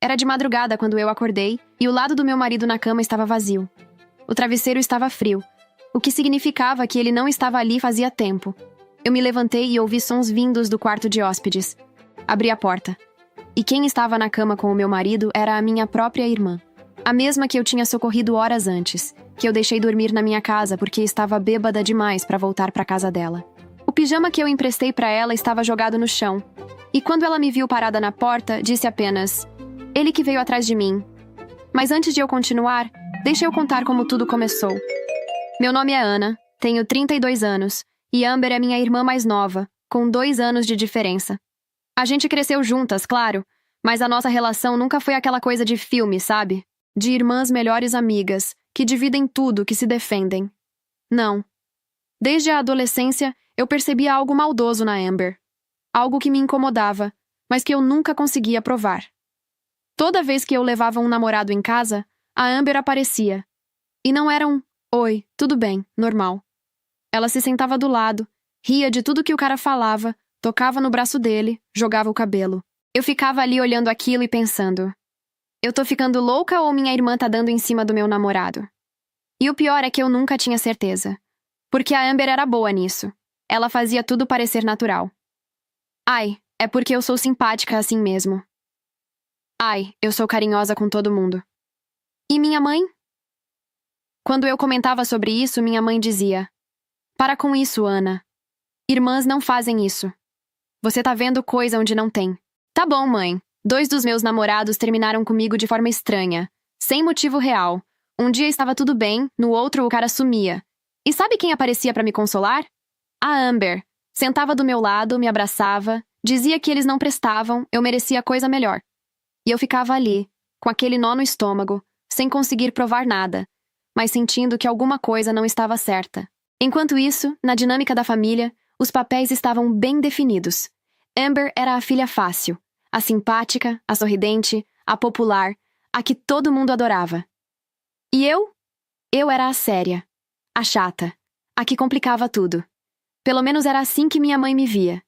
Era de madrugada quando eu acordei e o lado do meu marido na cama estava vazio. O travesseiro estava frio, o que significava que ele não estava ali fazia tempo. Eu me levantei e ouvi sons vindos do quarto de hóspedes. Abri a porta. E quem estava na cama com o meu marido era a minha própria irmã. A mesma que eu tinha socorrido horas antes, que eu deixei dormir na minha casa porque estava bêbada demais para voltar para casa dela. O pijama que eu emprestei para ela estava jogado no chão. E quando ela me viu parada na porta, disse apenas: "Ele que veio atrás de mim." Mas antes de eu continuar, deixa eu contar como tudo começou. Meu nome é Ana, tenho 32 anos, e Amber é minha irmã mais nova, com 2 anos de diferença. A gente cresceu juntas, claro, mas a nossa relação nunca foi aquela coisa de filme, sabe? De irmãs melhores amigas, que dividem tudo, que se defendem. Não. Desde a adolescência, eu percebia algo maldoso na Amber. Algo que me incomodava, mas que eu nunca conseguia provar. Toda vez que eu levava um namorado em casa, a Amber aparecia. E não era um "Oi, tudo bem, normal." Ela se sentava do lado, ria de tudo que o cara falava, tocava no braço dele, jogava o cabelo. Eu ficava ali olhando aquilo e pensando: eu tô ficando louca ou minha irmã tá dando em cima do meu namorado? E o pior é que eu nunca tinha certeza. Porque a Amber era boa nisso. Ela fazia tudo parecer natural. Ai, é porque eu sou simpática assim mesmo. Ai, eu sou carinhosa com todo mundo. E minha mãe? Quando eu comentava sobre isso, minha mãe dizia: "Para com isso, Ana. Irmãs não fazem isso. Você tá vendo coisa onde não tem." Tá bom, mãe. 2 dos meus namorados terminaram comigo de forma estranha, sem motivo real. Um dia estava tudo bem, no outro o cara sumia. E sabe quem aparecia pra me consolar? A Amber. Sentava do meu lado, me abraçava, dizia que eles não prestavam, eu merecia coisa melhor. E eu ficava ali, com aquele nó no estômago, sem conseguir provar nada, mas sentindo que alguma coisa não estava certa. Enquanto isso, na dinâmica da família, os papéis estavam bem definidos. Amber era a filha fácil, a simpática, a sorridente, a popular, a que todo mundo adorava. E eu? Eu era a séria, a chata, a que complicava tudo. Pelo menos era assim que minha mãe me via.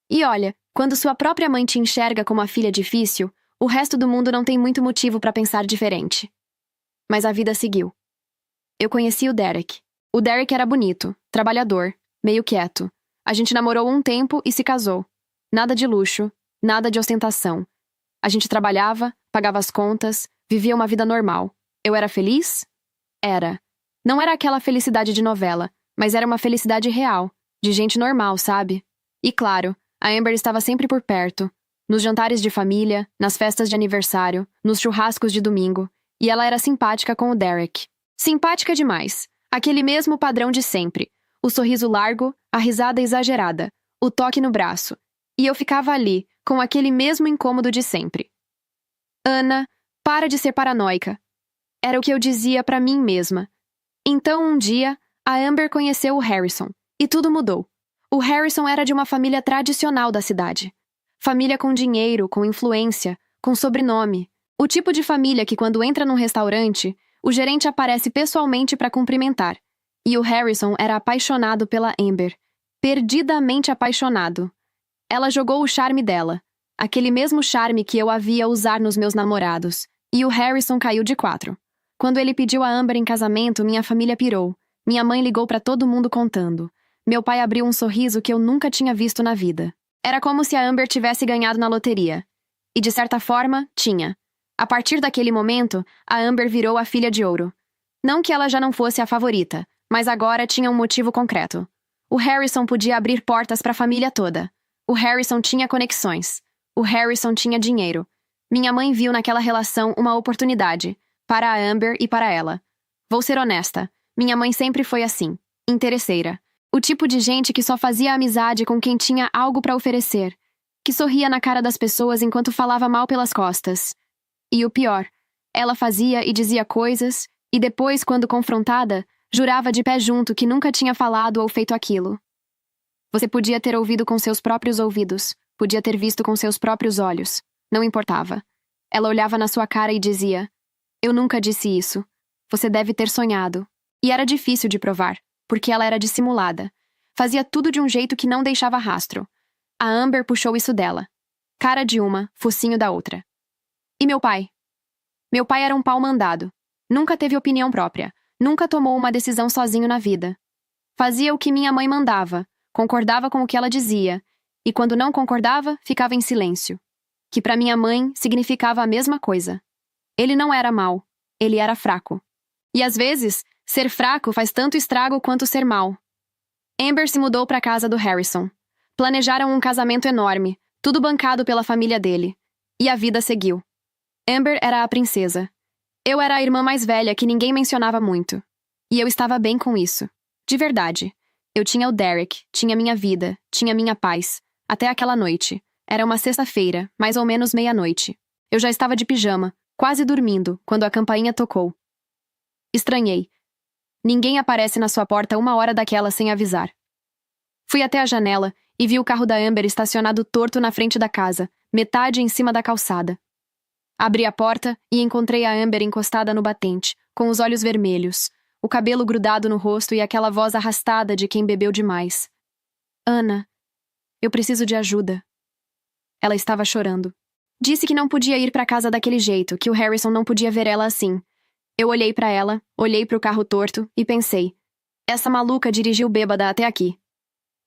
E olha, quando sua própria mãe te enxerga como a filha difícil, o resto do mundo não tem muito motivo para pensar diferente. Mas a vida seguiu. Eu conheci o Derek. O Derek era bonito, trabalhador, meio quieto. A gente namorou um tempo e se casou. Nada de luxo, nada de ostentação. A gente trabalhava, pagava as contas, vivia uma vida normal. Eu era feliz? Era. Não era aquela felicidade de novela, mas era uma felicidade real, de gente normal, sabe? E claro, a Amber estava sempre por perto, nos jantares de família, nas festas de aniversário, nos churrascos de domingo, e ela era simpática com o Derek. Simpática demais. Aquele mesmo padrão de sempre. O sorriso largo, a risada exagerada, o toque no braço. E eu ficava ali, com aquele mesmo incômodo de sempre. Ana, para de ser paranoica. Era o que eu dizia pra mim mesma. Então, um dia, a Amber conheceu o Harrison, e tudo mudou. O Harrison era de uma família tradicional da cidade. Família com dinheiro, com influência, com sobrenome. O tipo de família que quando entra num restaurante, o gerente aparece pessoalmente para cumprimentar. E o Harrison era apaixonado pela Amber. Perdidamente apaixonado. Ela jogou o charme dela. Aquele mesmo charme que eu havia usar nos meus namorados. E o Harrison caiu de 4. Quando ele pediu a Amber em casamento, minha família pirou. Minha mãe ligou para todo mundo contando. Meu pai abriu um sorriso que eu nunca tinha visto na vida. Era como se a Amber tivesse ganhado na loteria. E de certa forma, tinha. A partir daquele momento, a Amber virou a filha de ouro. Não que ela já não fosse a favorita, mas agora tinha um motivo concreto. O Harrison podia abrir portas para a família toda. O Harrison tinha conexões. O Harrison tinha dinheiro. Minha mãe viu naquela relação uma oportunidade, para a Amber e para ela. Vou ser honesta, minha mãe sempre foi assim, interesseira. O tipo de gente que só fazia amizade com quem tinha algo para oferecer, que sorria na cara das pessoas enquanto falava mal pelas costas. E o pior, ela fazia e dizia coisas, e depois, quando confrontada, jurava de pé junto que nunca tinha falado ou feito aquilo. Você podia ter ouvido com seus próprios ouvidos, podia ter visto com seus próprios olhos, não importava. Ela olhava na sua cara e dizia: "Eu nunca disse isso. Você deve ter sonhado." E era difícil de provar, porque ela era dissimulada. Fazia tudo de um jeito que não deixava rastro. A Amber puxou isso dela. Cara de uma, focinho da outra. E meu pai? Meu pai era um pau mandado. Nunca teve opinião própria. Nunca tomou uma decisão sozinho na vida. Fazia o que minha mãe mandava, concordava com o que ela dizia, e quando não concordava, ficava em silêncio. Que para minha mãe significava a mesma coisa. Ele não era mau, ele era fraco. E às vezes, ser fraco faz tanto estrago quanto ser mau. Amber se mudou para a casa do Harrison. Planejaram um casamento enorme, tudo bancado pela família dele. E a vida seguiu. Amber era a princesa. Eu era a irmã mais velha que ninguém mencionava muito. E eu estava bem com isso. De verdade. Eu tinha o Derek, tinha minha vida, tinha minha paz. Até aquela noite. Era uma sexta-feira, mais ou menos meia-noite. Eu já estava de pijama, quase dormindo, quando a campainha tocou. Estranhei. Ninguém aparece na sua porta uma hora daquela sem avisar. Fui até a janela e vi o carro da Amber estacionado torto na frente da casa, metade em cima da calçada. Abri a porta e encontrei a Amber encostada no batente, com os olhos vermelhos, o cabelo grudado no rosto e aquela voz arrastada de quem bebeu demais. Ana, eu preciso de ajuda. Ela estava chorando. Disse que não podia ir para casa daquele jeito, que o Harrison não podia ver ela assim. Eu olhei para ela, olhei para o carro torto e pensei: essa maluca dirigiu bêbada até aqui.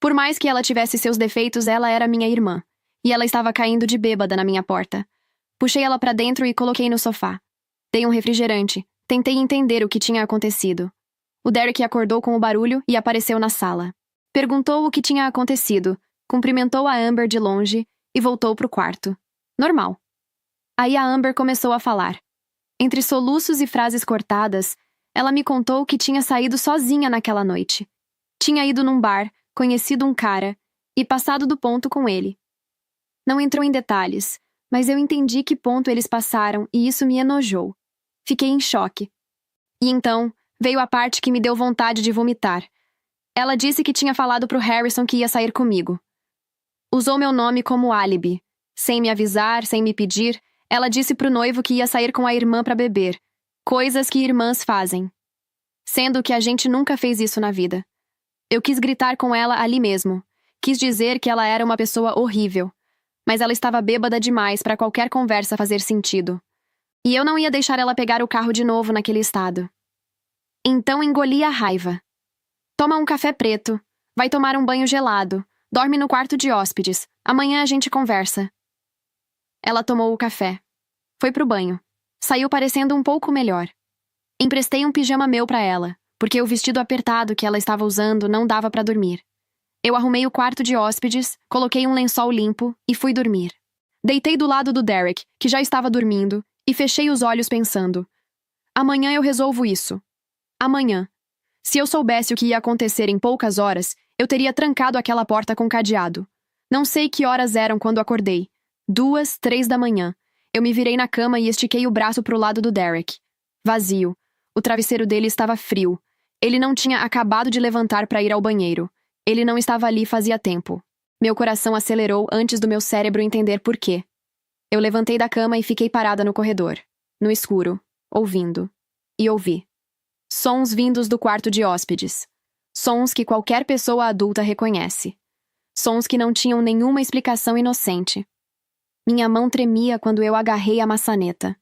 Por mais que ela tivesse seus defeitos, ela era minha irmã, e ela estava caindo de bêbada na minha porta. Puxei ela para dentro e coloquei no sofá. Dei um refrigerante. Tentei entender o que tinha acontecido. O Derek acordou com o barulho e apareceu na sala. Perguntou o que tinha acontecido, cumprimentou a Amber de longe e voltou pro quarto. Normal. Aí a Amber começou a falar. Entre soluços e frases cortadas, ela me contou que tinha saído sozinha naquela noite. Tinha ido num bar, conhecido um cara e passado do ponto com ele. Não entrou em detalhes, mas eu entendi que ponto eles passaram e isso me enojou. Fiquei em choque. E então, veio a parte que me deu vontade de vomitar. Ela disse que tinha falado pro Harrison que ia sair comigo. Usou meu nome como álibi. Sem me avisar, sem me pedir, ela disse pro noivo que ia sair com a irmã pra beber. Coisas que irmãs fazem. Sendo que a gente nunca fez isso na vida. Eu quis gritar com ela ali mesmo. Quis dizer que ela era uma pessoa horrível. Mas ela estava bêbada demais para qualquer conversa fazer sentido. E eu não ia deixar ela pegar o carro de novo naquele estado. Então engoli a raiva. Toma um café preto. Vai tomar um banho gelado. Dorme no quarto de hóspedes. Amanhã a gente conversa. Ela tomou o café. Foi pro banho. Saiu parecendo um pouco melhor. Emprestei um pijama meu pra ela, porque o vestido apertado que ela estava usando não dava pra dormir. Eu arrumei o quarto de hóspedes, coloquei um lençol limpo e fui dormir. Deitei do lado do Derek, que já estava dormindo, e fechei os olhos pensando. Amanhã eu resolvo isso. Amanhã. Se eu soubesse o que ia acontecer em poucas horas, eu teria trancado aquela porta com cadeado. Não sei que horas eram quando acordei. 2, 3 da manhã. Eu me virei na cama e estiquei o braço pro lado do Derek. Vazio. O travesseiro dele estava frio. Ele não tinha acabado de levantar para ir ao banheiro. Ele não estava ali fazia tempo. Meu coração acelerou antes do meu cérebro entender por quê. Eu levantei da cama e fiquei parada no corredor, no escuro, ouvindo. E ouvi. Sons vindos do quarto de hóspedes. Sons que qualquer pessoa adulta reconhece. Sons que não tinham nenhuma explicação inocente. Minha mão tremia quando eu agarrei a maçaneta.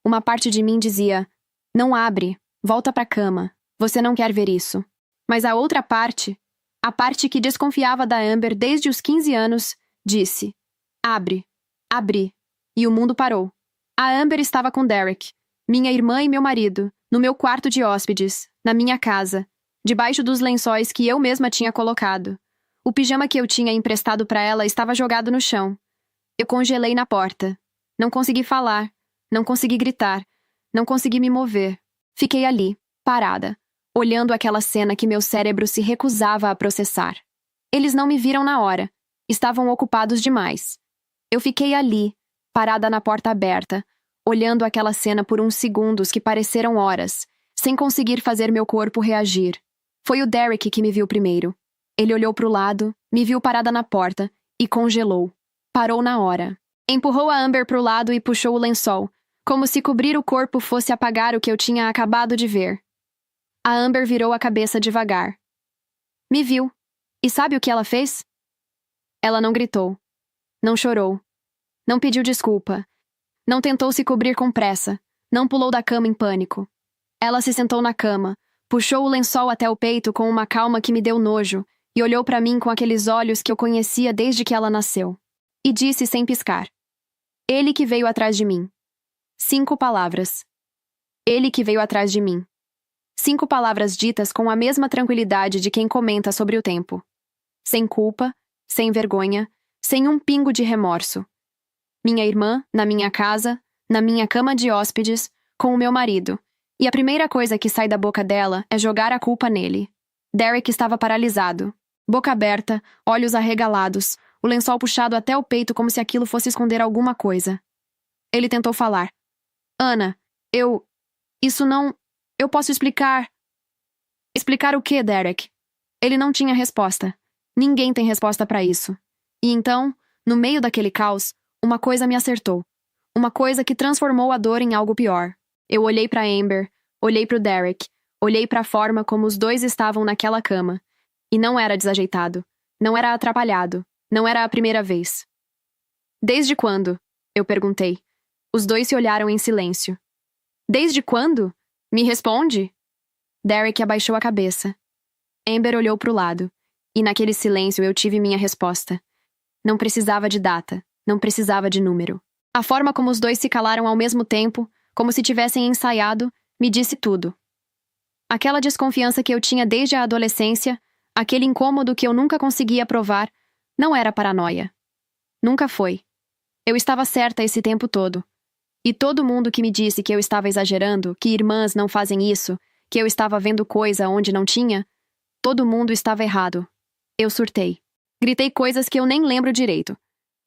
Uma parte de mim dizia: não abre, volta pra cama, você não quer ver isso. Mas a outra parte, a parte que desconfiava da Amber desde os 15 anos, disse: abre, abri. E o mundo parou. A Amber estava com Derek, minha irmã e meu marido, no meu quarto de hóspedes, na minha casa, debaixo dos lençóis que eu mesma tinha colocado. O pijama que eu tinha emprestado para ela estava jogado no chão. Eu congelei na porta. Não consegui falar, não consegui gritar, não consegui me mover. Fiquei ali, parada, olhando aquela cena que meu cérebro se recusava a processar. Eles não me viram na hora. Estavam ocupados demais. Eu fiquei ali, parada na porta aberta, olhando aquela cena por uns segundos que pareceram horas, sem conseguir fazer meu corpo reagir. Foi o Derek que me viu primeiro. Ele olhou pro lado, me viu parada na porta e congelou. Parou na hora. Empurrou a Amber pro lado e puxou o lençol, como se cobrir o corpo fosse apagar o que eu tinha acabado de ver. A Amber virou a cabeça devagar. Me viu. E sabe o que ela fez? Ela não gritou. Não chorou. Não pediu desculpa. Não tentou se cobrir com pressa. Não pulou da cama em pânico. Ela se sentou na cama, puxou o lençol até o peito com uma calma que me deu nojo e olhou para mim com aqueles olhos que eu conhecia desde que ela nasceu. E disse sem piscar: "Ele que veio atrás de mim." 5 palavras. Ele que veio atrás de mim. 5 palavras ditas com a mesma tranquilidade de quem comenta sobre o tempo. Sem culpa, sem vergonha, sem um pingo de remorso. Minha irmã, na minha casa, na minha cama de hóspedes, com o meu marido. E a primeira coisa que sai da boca dela é jogar a culpa nele. Derek estava paralisado. Boca aberta, olhos arregalados, o lençol puxado até o peito como se aquilo fosse esconder alguma coisa. Ele tentou falar. "Ana, isso não... Eu posso explicar..." Explicar o quê, Derek? Ele não tinha resposta. Ninguém tem resposta para isso. E então, no meio daquele caos, uma coisa me acertou. Uma coisa que transformou a dor em algo pior. Eu olhei para Amber, olhei para o Derek, olhei para a forma como os dois estavam naquela cama. E não era desajeitado. Não era atrapalhado. Não era a primeira vez. "Desde quando?" eu perguntei. Os dois se olharam em silêncio. "Desde quando? Me responde." Derek abaixou a cabeça. Amber olhou para o lado. E naquele silêncio eu tive minha resposta. Não precisava de data. Não precisava de número. A forma como os dois se calaram ao mesmo tempo, como se tivessem ensaiado, me disse tudo. Aquela desconfiança que eu tinha desde a adolescência, aquele incômodo que eu nunca conseguia provar, não era paranoia. Nunca foi. Eu estava certa esse tempo todo. E todo mundo que me disse que eu estava exagerando, que irmãs não fazem isso, que eu estava vendo coisa onde não tinha, todo mundo estava errado. Eu surtei. Gritei coisas que eu nem lembro direito.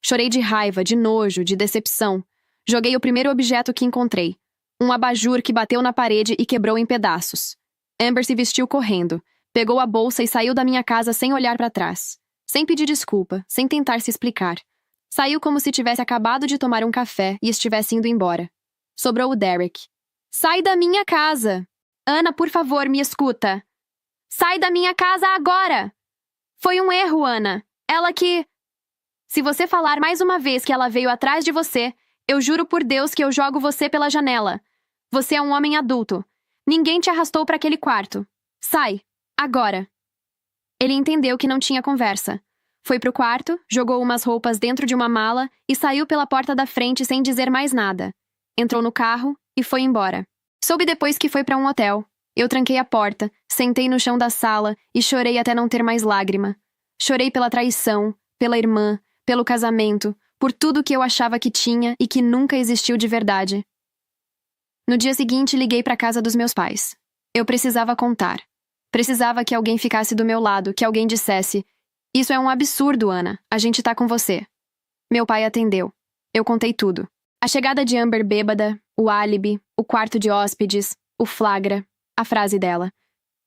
Chorei de raiva, de nojo, de decepção. Joguei o primeiro objeto que encontrei. Um abajur que bateu na parede e quebrou em pedaços. Amber se vestiu correndo, pegou a bolsa e saiu da minha casa sem olhar para trás. Sem pedir desculpa, sem tentar se explicar. Saiu como se tivesse acabado de tomar um café e estivesse indo embora. Sobrou o Derek. "Sai da minha casa! Ana, por favor, me escuta! Sai da minha casa agora! Foi um erro, Ana! Ela que... Se você falar mais uma vez que ela veio atrás de você, eu juro por Deus que eu jogo você pela janela. Você é um homem adulto. Ninguém te arrastou para aquele quarto. Sai! Agora!" Ele entendeu que não tinha conversa. Foi pro quarto, jogou umas roupas dentro de uma mala e saiu pela porta da frente sem dizer mais nada. Entrou no carro e foi embora. Soube depois que foi para um hotel. Eu tranquei a porta, sentei no chão da sala e chorei até não ter mais lágrima. Chorei pela traição, pela irmã, pelo casamento, por tudo que eu achava que tinha e que nunca existiu de verdade. No dia seguinte, liguei para a casa dos meus pais. Eu precisava contar. Precisava que alguém ficasse do meu lado, que alguém dissesse: "Isso é um absurdo, Ana. A gente tá com você." Meu pai atendeu. Eu contei tudo. A chegada de Amber bêbada, o álibi, o quarto de hóspedes, o flagra, a frase dela.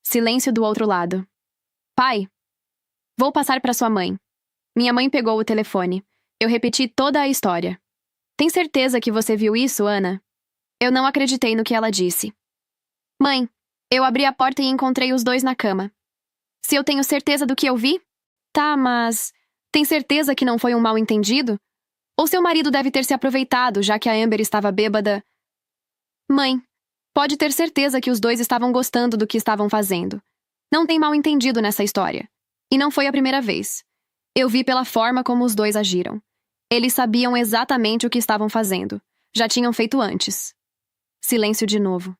Silêncio do outro lado. "Pai, vou passar para sua mãe." Minha mãe pegou o telefone. Eu repeti toda a história. "Tem certeza que você viu isso, Ana?" Eu não acreditei no que ela disse. "Mãe, eu abri a porta e encontrei os dois na cama. Se eu tenho certeza do que eu vi? Tá, mas... Tem certeza que não foi um mal-entendido? Ou seu marido deve ter se aproveitado, já que a Amber estava bêbada?" "Mãe, pode ter certeza que os dois estavam gostando do que estavam fazendo. Não tem mal-entendido nessa história. E não foi a primeira vez. Eu vi pela forma como os dois agiram. Eles sabiam exatamente o que estavam fazendo. Já tinham feito antes." Silêncio de novo.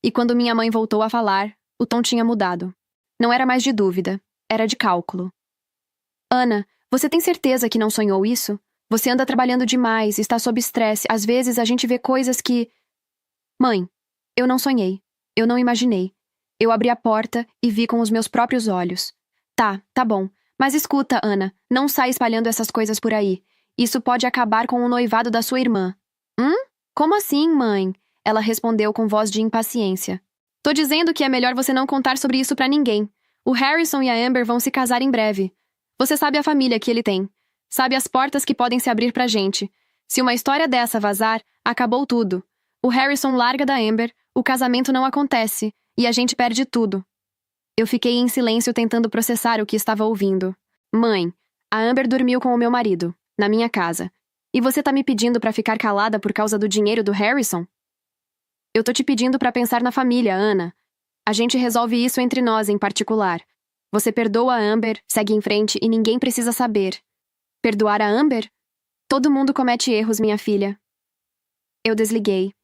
E quando minha mãe voltou a falar, o tom tinha mudado. Não era mais de dúvida, era de cálculo. "Ana, você tem certeza que não sonhou isso? Você anda trabalhando demais, está sob estresse, às vezes a gente vê coisas que..." "Mãe, eu não sonhei. Eu não imaginei. Eu abri a porta e vi com os meus próprios olhos. Tá bom. Mas escuta, Ana, não sai espalhando essas coisas por aí. Isso pode acabar com o noivado da sua irmã." Como assim, mãe?" Ela respondeu com voz de impaciência. "Tô dizendo que é melhor você não contar sobre isso pra ninguém. O Harrison e a Amber vão se casar em breve. Você sabe a família que ele tem. Sabe as portas que podem se abrir pra gente. Se uma história dessa vazar, acabou tudo. O Harrison larga da Amber, o casamento não acontece, e a gente perde tudo." Eu fiquei em silêncio tentando processar o que estava ouvindo. "Mãe, a Amber dormiu com o meu marido, na minha casa. E você tá me pedindo pra ficar calada por causa do dinheiro do Harrison? Eu tô te pedindo pra pensar na família, Ana. A gente resolve isso entre nós em particular. Você perdoa a Amber, segue em frente e ninguém precisa saber. Perdoar a Amber? Todo mundo comete erros, minha filha. Eu desliguei.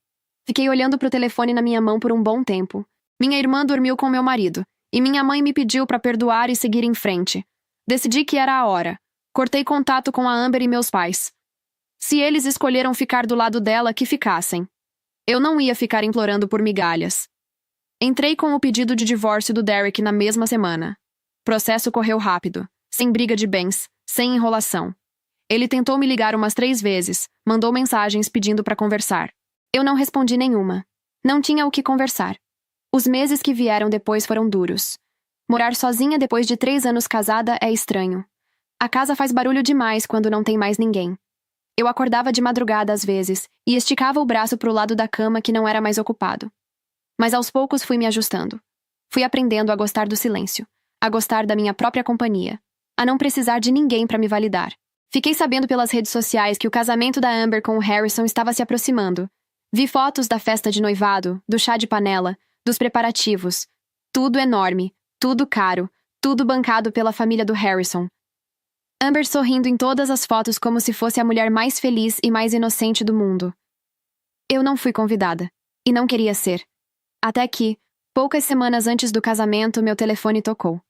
Fiquei olhando pro telefone na minha mão por um bom tempo. Minha irmã dormiu com meu marido, e minha mãe me pediu pra perdoar e seguir em frente. Decidi que era a hora. Cortei contato com a Amber e meus pais. Se eles escolheram ficar do lado dela, que ficassem. Eu não ia ficar implorando por migalhas. Entrei com o pedido de divórcio do Derek na mesma semana. O processo correu rápido, sem briga de bens, sem enrolação. Ele tentou me ligar umas 3 vezes, mandou mensagens pedindo pra conversar. Eu não respondi nenhuma. Não tinha o que conversar. Os meses que vieram depois foram duros. Morar sozinha depois de 3 anos casada é estranho. A casa faz barulho demais quando não tem mais ninguém. Eu acordava de madrugada às vezes e esticava o braço pro lado da cama que não era mais ocupado. Mas aos poucos fui me ajustando. Fui aprendendo a gostar do silêncio, a gostar da minha própria companhia, a não precisar de ninguém pra me validar. Fiquei sabendo pelas redes sociais que o casamento da Amber com o Harrison estava se aproximando. Vi fotos da festa de noivado, do chá de panela, dos preparativos. Tudo enorme, tudo caro, tudo bancado pela família do Harrison. Amber sorrindo em todas as fotos como se fosse a mulher mais feliz e mais inocente do mundo. Eu não fui convidada. E não queria ser. Até que, poucas semanas antes do casamento, meu telefone tocou.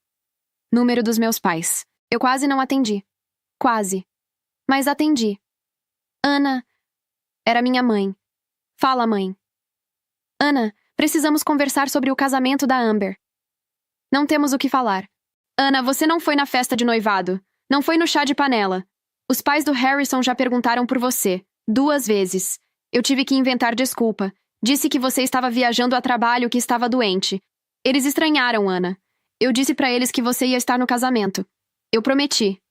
Número dos meus pais. Eu quase não atendi. Quase. Mas atendi. Ana. Era minha mãe. Fala, mãe. Ana, precisamos conversar sobre o casamento da Amber. Não temos o que falar. Ana, você não foi na festa de noivado. Não foi no chá de panela. Os pais do Harrison já perguntaram por você. 2 vezes. Eu tive que inventar desculpa. Disse que você estava viajando a trabalho, que estava doente. Eles estranharam, Ana. Eu disse pra eles que você ia estar no casamento. Eu prometi.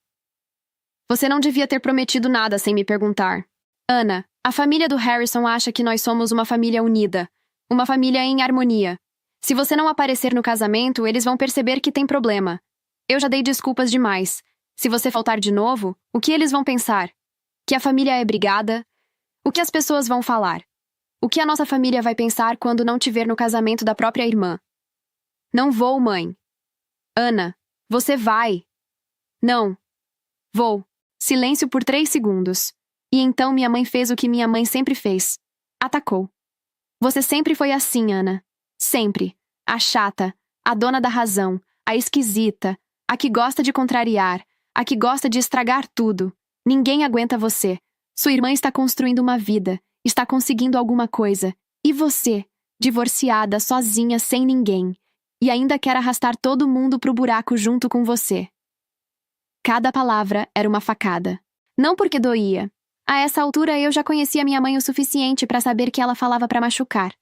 Você não devia ter prometido nada sem me perguntar. Ana, a família do Harrison acha que nós somos uma família unida. Uma família em harmonia. Se você não aparecer no casamento, eles vão perceber que tem problema. Eu já dei desculpas demais. Se você faltar de novo, o que eles vão pensar? Que a família é brigada? O que as pessoas vão falar? O que a nossa família vai pensar quando não te ver no casamento da própria irmã? Não vou, mãe. Ana, você vai. Não. Vou. Silêncio por 3 segundos. E então minha mãe fez o que minha mãe sempre fez. Atacou. Você sempre foi assim, Ana. Sempre. A chata, a dona da razão, a esquisita, a que gosta de contrariar, a que gosta de estragar tudo. Ninguém aguenta você. Sua irmã está construindo uma vida, está conseguindo alguma coisa. E você, divorciada, sozinha, sem ninguém. E ainda quer arrastar todo mundo pro buraco junto com você. Cada palavra era uma facada. Não porque doía. A essa altura eu já conhecia minha mãe o suficiente para saber que ela falava para machucar.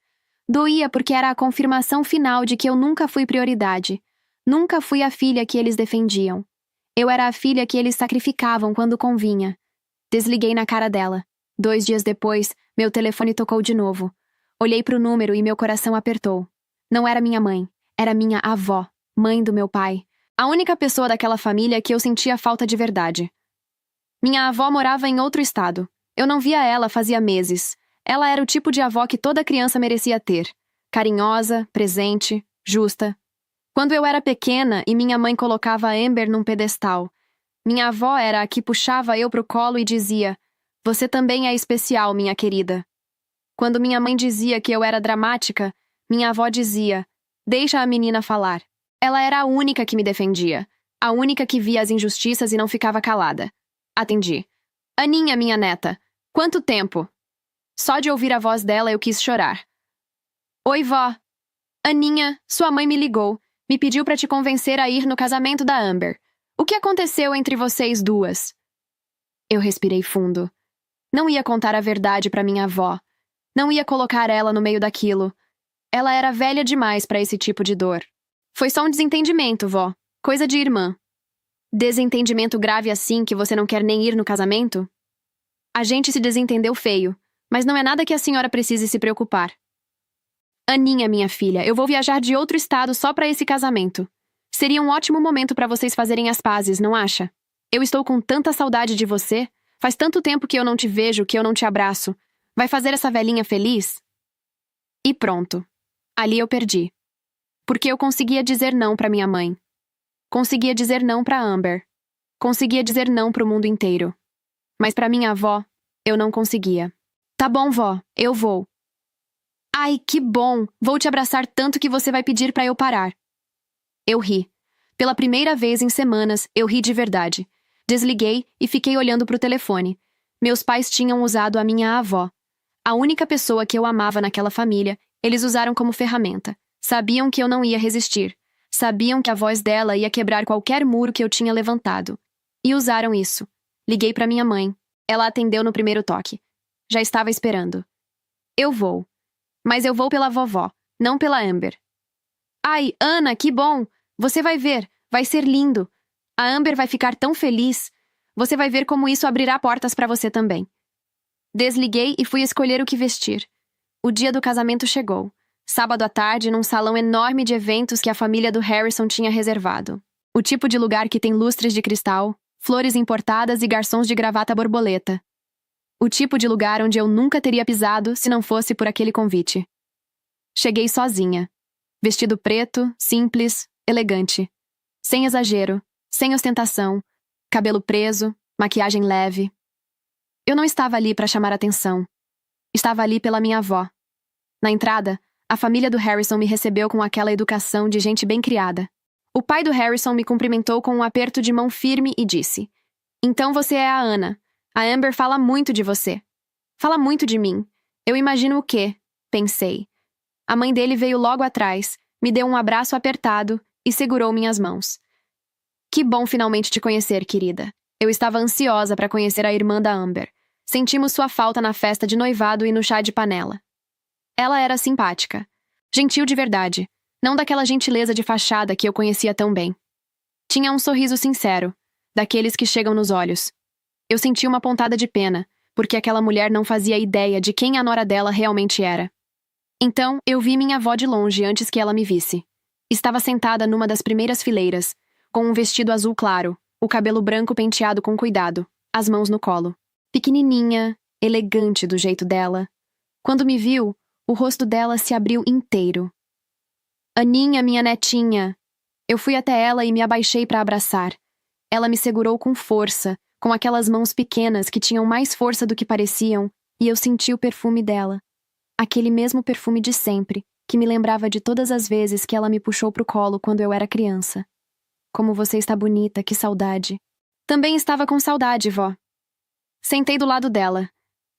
Doía porque era a confirmação final de que eu nunca fui prioridade. Nunca fui a filha que eles defendiam. Eu era a filha que eles sacrificavam quando convinha. Desliguei na cara dela. 2 dias depois, meu telefone tocou de novo. Olhei pro número e meu coração apertou. Não era minha mãe. Era minha avó, mãe do meu pai. A única pessoa daquela família que eu sentia falta de verdade. Minha avó morava em outro estado. Eu não via ela fazia meses. Ela era o tipo de avó que toda criança merecia ter. Carinhosa, presente, justa. Quando eu era pequena e minha mãe colocava a Amber num pedestal, minha avó era a que puxava eu pro colo e dizia: "Você também é especial, minha querida." Quando minha mãe dizia que eu era dramática, minha avó dizia: "Deixa a menina falar." Ela era a única que me defendia. A única que via as injustiças e não ficava calada. Atendi. Aninha, minha neta. Quanto tempo? Só de ouvir a voz dela eu quis chorar. Oi, vó. Aninha, sua mãe me ligou. Me pediu pra te convencer a ir no casamento da Amber. O que aconteceu entre vocês duas? Eu respirei fundo. Não ia contar a verdade pra minha avó. Não ia colocar ela no meio daquilo. Ela era velha demais pra esse tipo de dor. Foi só um desentendimento, vó. Coisa de irmã. Desentendimento grave assim que você não quer nem ir no casamento? A gente se desentendeu feio, mas não é nada que a senhora precise se preocupar. Aninha, minha filha, eu vou viajar de outro estado só pra esse casamento. Seria um ótimo momento pra vocês fazerem as pazes, não acha? Eu estou com tanta saudade de você. Faz tanto tempo que eu não te vejo, que eu não te abraço. Vai fazer essa velhinha feliz? E pronto. Ali eu perdi. Porque eu conseguia dizer não para minha mãe. Conseguia dizer não para Amber. Conseguia dizer não para o mundo inteiro. Mas para minha avó, eu não conseguia. Tá bom, vó, eu vou. Ai, que bom! Vou te abraçar tanto que você vai pedir para eu parar. Eu ri. Pela primeira vez em semanas, eu ri de verdade. Desliguei e fiquei olhando pro telefone. Meus pais tinham usado a minha avó. A única pessoa que eu amava naquela família, eles usaram como ferramenta. Sabiam que eu não ia resistir. Sabiam que a voz dela ia quebrar qualquer muro que eu tinha levantado. E usaram isso. Liguei para minha mãe. Ela atendeu no primeiro toque. Já estava esperando. Eu vou. Mas eu vou pela vovó, não pela Amber. Ai, Ana, que bom! Você vai ver, vai ser lindo. A Amber vai ficar tão feliz. Você vai ver como isso abrirá portas para você também. Desliguei e fui escolher o que vestir. O dia do casamento chegou. Sábado à tarde, num salão enorme de eventos que a família do Harrison tinha reservado. O tipo de lugar que tem lustres de cristal, flores importadas e garçons de gravata borboleta. O tipo de lugar onde eu nunca teria pisado se não fosse por aquele convite. Cheguei sozinha. Vestido preto, simples, elegante. Sem exagero, sem ostentação, cabelo preso, maquiagem leve. Eu não estava ali para chamar atenção. Estava ali pela minha avó. Na entrada, a família do Harrison me recebeu com aquela educação de gente bem criada. O pai do Harrison me cumprimentou com um aperto de mão firme e disse: "Então você é a Ana. A Amber fala muito de você. Fala muito de mim. Eu imagino o quê?" Pensei. A mãe dele veio logo atrás, me deu um abraço apertado e segurou minhas mãos. Que bom finalmente te conhecer, querida. Eu estava ansiosa para conhecer a irmã da Amber. Sentimos sua falta na festa de noivado e no chá de panela. Ela era simpática. Gentil de verdade. Não daquela gentileza de fachada que eu conhecia tão bem. Tinha um sorriso sincero, daqueles que chegam nos olhos. Eu senti uma pontada de pena, porque aquela mulher não fazia ideia de quem a nora dela realmente era. Então, eu vi minha avó de longe antes que ela me visse. Estava sentada numa das primeiras fileiras, com um vestido azul claro, o cabelo branco penteado com cuidado, as mãos no colo. Pequenininha, elegante do jeito dela. Quando me viu, o rosto dela se abriu inteiro. "Aninha, minha netinha." Eu fui até ela e me abaixei para abraçar. Ela me segurou com força, com aquelas mãos pequenas que tinham mais força do que pareciam, e eu senti o perfume dela. Aquele mesmo perfume de sempre, que me lembrava de todas as vezes que ela me puxou pro colo quando eu era criança. "Como você está bonita, que saudade." Também estava com saudade, vó. Sentei do lado dela.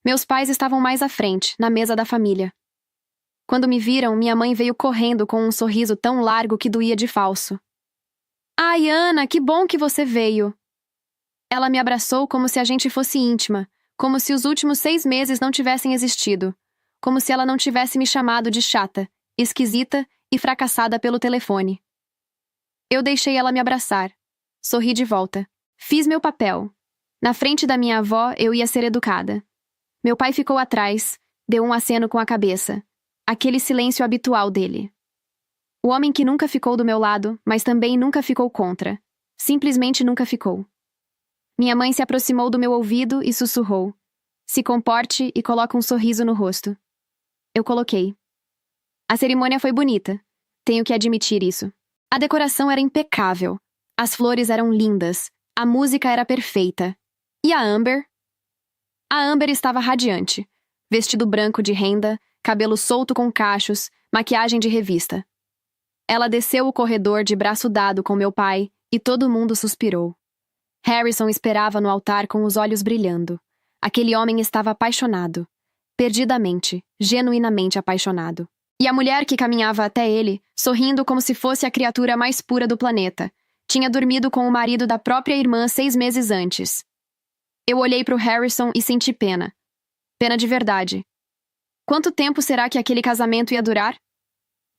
Meus pais estavam mais à frente, na mesa da família. Quando me viram, minha mãe veio correndo com um sorriso tão largo que doía de falso. "Ai, Ana, que bom que você veio." Ela me abraçou como se a gente fosse íntima, como se os últimos 6 meses não tivessem existido, como se ela não tivesse me chamado de chata, esquisita e fracassada pelo telefone. Eu deixei ela me abraçar. Sorri de volta. Fiz meu papel. Na frente da minha avó, eu ia ser educada. Meu pai ficou atrás, deu um aceno com a cabeça. Aquele silêncio habitual dele. O homem que nunca ficou do meu lado, mas também nunca ficou contra. Simplesmente nunca ficou. Minha mãe se aproximou do meu ouvido e sussurrou: "Se comporte e coloque um sorriso no rosto." Eu coloquei. A cerimônia foi bonita. Tenho que admitir isso. A decoração era impecável. As flores eram lindas. A música era perfeita. E a Amber? A Amber estava radiante. Vestido branco de renda, cabelo solto com cachos, maquiagem de revista. Ela desceu o corredor de braço dado com meu pai e todo mundo suspirou. Harrison esperava no altar com os olhos brilhando. Aquele homem estava apaixonado. Perdidamente, genuinamente apaixonado. E a mulher que caminhava até ele, sorrindo como se fosse a criatura mais pura do planeta, tinha dormido com o marido da própria irmã 6 meses antes. Eu olhei para o Harrison e senti pena. Pena de verdade. Quanto tempo será que aquele casamento ia durar?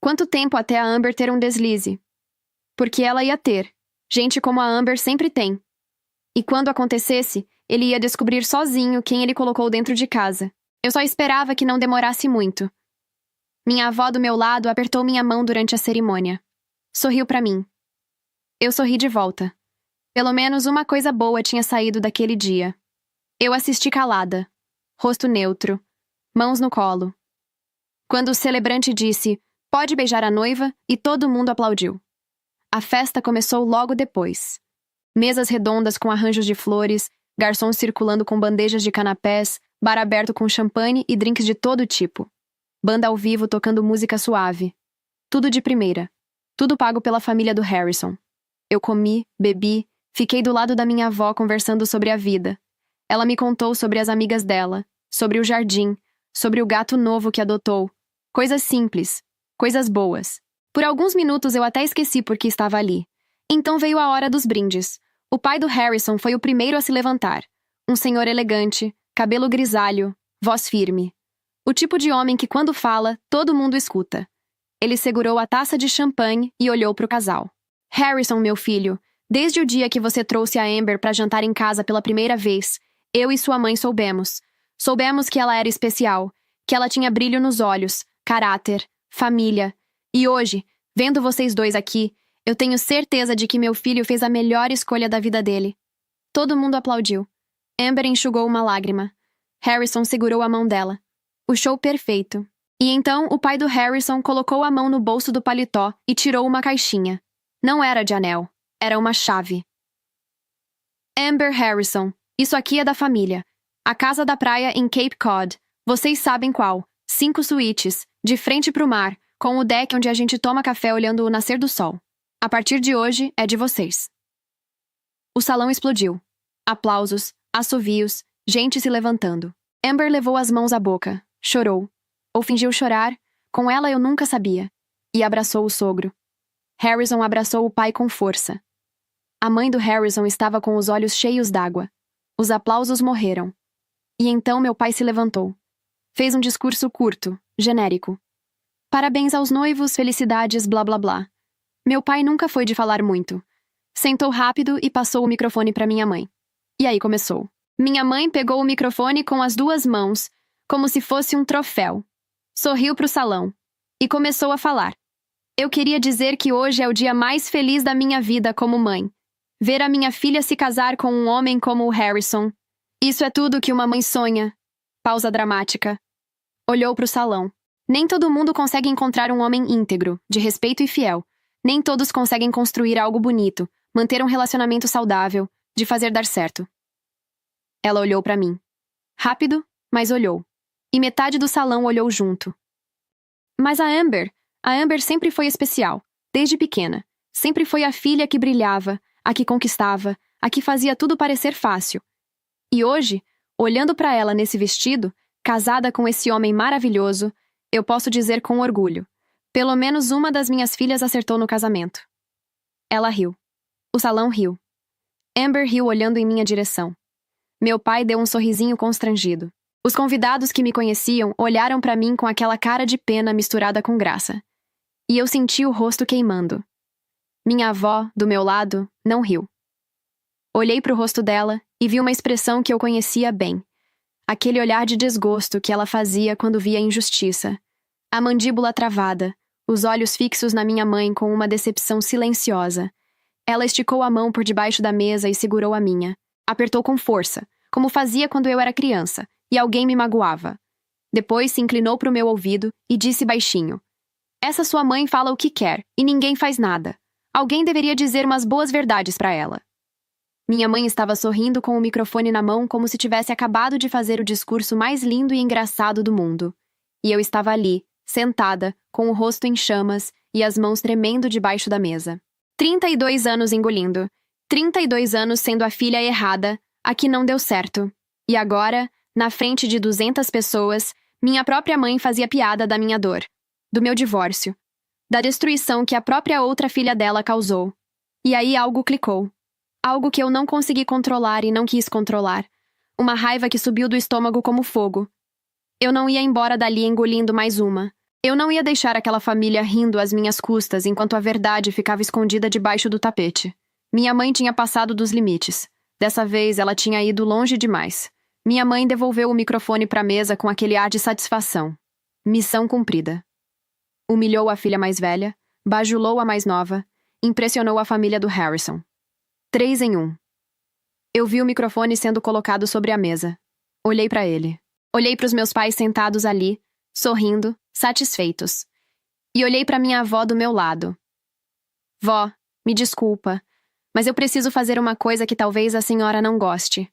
Quanto tempo até a Amber ter um deslize? Porque ela ia ter. Gente como a Amber sempre tem. E quando acontecesse, ele ia descobrir sozinho quem ele colocou dentro de casa. Eu só esperava que não demorasse muito. Minha avó do meu lado apertou minha mão durante a cerimônia. Sorriu para mim. Eu sorri de volta. Pelo menos uma coisa boa tinha saído daquele dia. Eu assisti calada. Rosto neutro. Mãos no colo. Quando o celebrante disse, pode beijar a noiva, e todo mundo aplaudiu. A festa começou logo depois. Mesas redondas com arranjos de flores, garçons circulando com bandejas de canapés, bar aberto com champanhe e drinks de todo tipo. Banda ao vivo tocando música suave. Tudo de primeira. Tudo pago pela família do Harrison. Eu comi, bebi, fiquei do lado da minha avó conversando sobre a vida. Ela me contou sobre as amigas dela, sobre o jardim, sobre o gato novo que adotou. Coisas simples, coisas boas. Por alguns minutos eu até esqueci por que estava ali. Então veio a hora dos brindes. O pai do Harrison foi o primeiro a se levantar. Um senhor elegante, cabelo grisalho, voz firme. O tipo de homem que quando fala, todo mundo escuta. Ele segurou a taça de champanhe e olhou para o casal. Harrison, meu filho, desde o dia que você trouxe a Amber para jantar em casa pela primeira vez, eu e sua mãe soubemos. Soubemos que ela era especial, que ela tinha brilho nos olhos, caráter, família. E hoje, vendo vocês dois aqui, eu tenho certeza de que meu filho fez a melhor escolha da vida dele. Todo mundo aplaudiu. Amber enxugou uma lágrima. Harrison segurou a mão dela. O show perfeito. E então o pai do Harrison colocou a mão no bolso do paletó e tirou uma caixinha. Não era de anel. Era uma chave. Amber Harrison. Isso aqui é da família. A casa da praia em Cape Cod. Vocês sabem qual. 5 suítes, de frente pro mar, com o deck onde a gente toma café olhando o nascer do sol. A partir de hoje, é de vocês. O salão explodiu. Aplausos, assovios, gente se levantando. Amber levou as mãos à boca, chorou. Ou fingiu chorar, com ela eu nunca sabia. E abraçou o sogro. Harrison abraçou o pai com força. A mãe do Harrison estava com os olhos cheios d'água. Os aplausos morreram. E então meu pai se levantou. Fez um discurso curto, genérico. Parabéns aos noivos, felicidades, blá blá blá. Meu pai nunca foi de falar muito. Sentou rápido e passou o microfone para minha mãe. E aí começou. Minha mãe pegou o microfone com as 2 mãos, como se fosse um troféu. Sorriu para o salão. E começou a falar. Eu queria dizer que hoje é o dia mais feliz da minha vida como mãe. Ver a minha filha se casar com um homem como o Harrison. Isso é tudo que uma mãe sonha. Pausa dramática. Olhou para o salão. Nem todo mundo consegue encontrar um homem íntegro, de respeito e fiel. Nem todos conseguem construir algo bonito, manter um relacionamento saudável, de fazer dar certo. Ela olhou para mim. Rápido, mas olhou. E metade do salão olhou junto. Mas a Amber sempre foi especial, desde pequena. Sempre foi a filha que brilhava, a que conquistava, a que fazia tudo parecer fácil. E hoje, olhando para ela nesse vestido, casada com esse homem maravilhoso, eu posso dizer com orgulho. Pelo menos uma das minhas filhas acertou no casamento. Ela riu. O salão riu. Amber riu olhando em minha direção. Meu pai deu um sorrisinho constrangido. Os convidados que me conheciam olharam para mim com aquela cara de pena misturada com graça. E eu senti o rosto queimando. Minha avó, do meu lado, não riu. Olhei para o rosto dela e vi uma expressão que eu conhecia bem. Aquele olhar de desgosto que ela fazia quando via a injustiça. A mandíbula travada, os olhos fixos na minha mãe com uma decepção silenciosa. Ela esticou a mão por debaixo da mesa e segurou a minha. Apertou com força, como fazia quando eu era criança, e alguém me magoava. Depois se inclinou para o meu ouvido e disse baixinho. Essa sua mãe fala o que quer, e ninguém faz nada. Alguém deveria dizer umas boas verdades para ela. Minha mãe estava sorrindo com o microfone na mão como se tivesse acabado de fazer o discurso mais lindo e engraçado do mundo. E eu estava ali, sentada, com o rosto em chamas e as mãos tremendo debaixo da mesa. 32 anos engolindo. 32 anos sendo a filha errada, a que não deu certo. E agora, na frente de 200 pessoas, minha própria mãe fazia piada da minha dor. Do meu divórcio. Da destruição que a própria outra filha dela causou. E aí algo clicou. Algo que eu não consegui controlar e não quis controlar. Uma raiva que subiu do estômago como fogo. Eu não ia embora dali engolindo mais uma. Eu não ia deixar aquela família rindo às minhas custas enquanto a verdade ficava escondida debaixo do tapete. Minha mãe tinha passado dos limites. Dessa vez ela tinha ido longe demais. Minha mãe devolveu o microfone para a mesa com aquele ar de satisfação. Missão cumprida. Humilhou a filha mais velha, bajulou a mais nova, impressionou a família do Harrison. 3 em 1. Eu vi o microfone sendo colocado sobre a mesa. Olhei para ele. Olhei para os meus pais sentados ali, sorrindo, satisfeitos. E olhei para minha avó do meu lado. Vó, me desculpa, mas eu preciso fazer uma coisa que talvez a senhora não goste.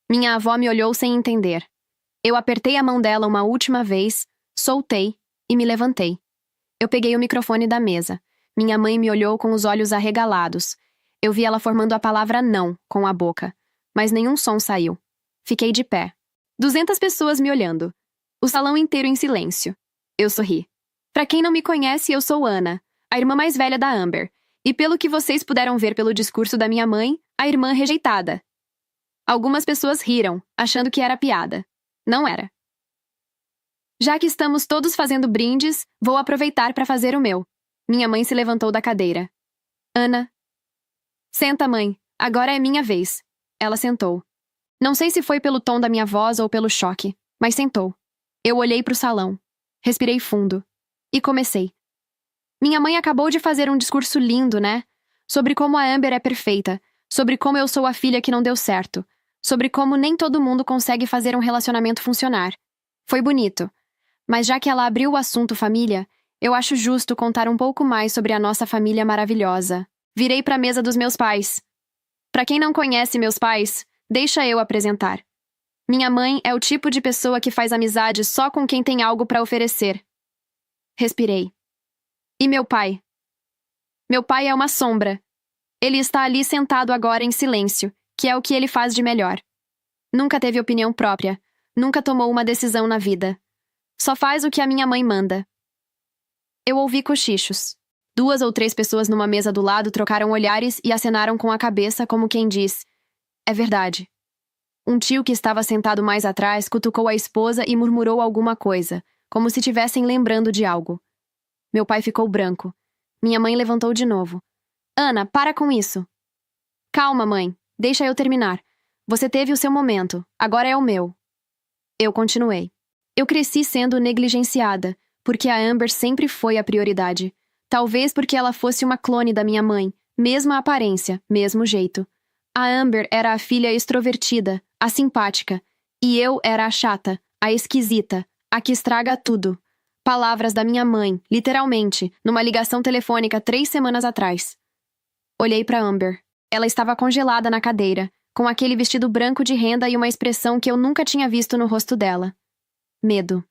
Minha avó me olhou sem entender. Eu apertei a mão dela uma última vez, soltei e me levantei. Eu peguei o microfone da mesa. Minha mãe me olhou com os olhos arregalados. Eu vi ela formando a palavra não com a boca, mas nenhum som saiu. Fiquei de pé. 200 pessoas me olhando. O salão inteiro em silêncio. Eu sorri. Pra quem não me conhece, eu sou Ana, a irmã mais velha da Amber, e pelo que vocês puderam ver pelo discurso da minha mãe, a irmã rejeitada. Algumas pessoas riram, achando que era piada. Não era. Já que estamos todos fazendo brindes, vou aproveitar para fazer o meu. Minha mãe se levantou da cadeira. Ana. Senta, mãe. Agora é minha vez. Ela sentou. Não sei se foi pelo tom da minha voz ou pelo choque, mas sentou. Eu olhei para o salão. Respirei fundo. E comecei. Minha mãe acabou de fazer um discurso lindo, né? Sobre como a Amber é perfeita. Sobre como eu sou a filha que não deu certo. Sobre como nem todo mundo consegue fazer um relacionamento funcionar. Foi bonito. Mas já que ela abriu o assunto família, eu acho justo contar um pouco mais sobre a nossa família maravilhosa. Virei para a mesa dos meus pais. Para quem não conhece meus pais, deixa eu apresentar. Minha mãe é o tipo de pessoa que faz amizade só com quem tem algo para oferecer. Respirei. E meu pai? Meu pai é uma sombra. Ele está ali sentado agora em silêncio, que é o que ele faz de melhor. Nunca teve opinião própria, nunca tomou uma decisão na vida. Só faz o que a minha mãe manda. Eu ouvi cochichos. 2 ou 3 pessoas numa mesa do lado trocaram olhares e acenaram com a cabeça como quem diz: é verdade. Um tio que estava sentado mais atrás cutucou a esposa e murmurou alguma coisa, como se tivessem lembrando de algo. Meu pai ficou branco. Minha mãe levantou de novo. Ana, para com isso. Calma, mãe. Deixa eu terminar. Você teve o seu momento. Agora é o meu. Eu continuei. Eu cresci sendo negligenciada, porque a Amber sempre foi a prioridade. Talvez porque ela fosse uma clone da minha mãe, mesma aparência, mesmo jeito. A Amber era a filha extrovertida, a simpática, e eu era a chata, a esquisita, a que estraga tudo. Palavras da minha mãe, literalmente, numa ligação telefônica 3 semanas atrás. Olhei para Amber. Ela estava congelada na cadeira, com aquele vestido branco de renda e uma expressão que eu nunca tinha visto no rosto dela. Medo.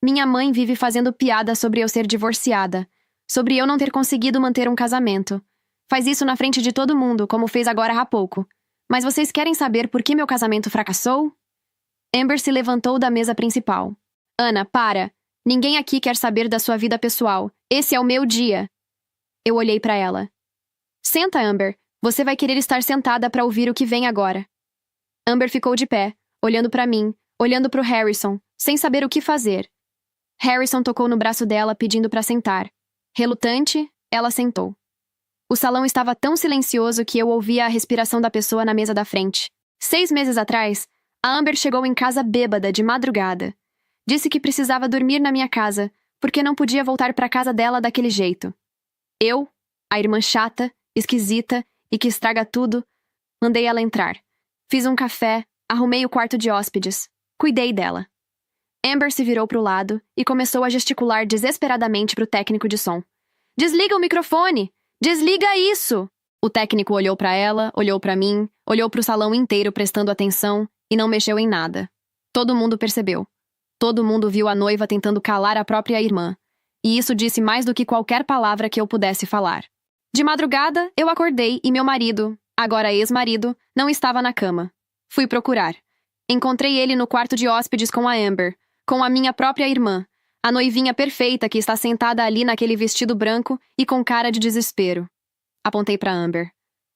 Minha mãe vive fazendo piada sobre eu ser divorciada, sobre eu não ter conseguido manter um casamento. Faz isso na frente de todo mundo, como fez agora há pouco. Mas vocês querem saber por que meu casamento fracassou? Amber se levantou da mesa principal. Ana, para. Ninguém aqui quer saber da sua vida pessoal. Esse é o meu dia. Eu olhei para ela. Senta, Amber. Você vai querer estar sentada para ouvir o que vem agora. Amber ficou de pé, olhando para mim, olhando para o Harrison, sem saber o que fazer. Harrison tocou no braço dela, pedindo para sentar. Relutante, ela sentou. O salão estava tão silencioso que eu ouvia a respiração da pessoa na mesa da frente. 6 meses atrás, a Amber chegou em casa bêbada, de madrugada. Disse que precisava dormir na minha casa, porque não podia voltar para casa dela daquele jeito. Eu, a irmã chata, esquisita e que estraga tudo, mandei ela entrar. Fiz um café, arrumei o quarto de hóspedes. Cuidei dela. Amber se virou para o lado e começou a gesticular desesperadamente para o técnico de som. Desliga o microfone! Desliga isso! O técnico olhou para ela, olhou para mim, olhou para o salão inteiro prestando atenção e não mexeu em nada. Todo mundo percebeu. Todo mundo viu a noiva tentando calar a própria irmã. E isso disse mais do que qualquer palavra que eu pudesse falar. De madrugada, eu acordei e meu marido, agora ex-marido, não estava na cama. Fui procurar. Encontrei ele no quarto de hóspedes com a Amber, com a minha própria irmã, a noivinha perfeita que está sentada ali naquele vestido branco e com cara de desespero. Apontei para Amber.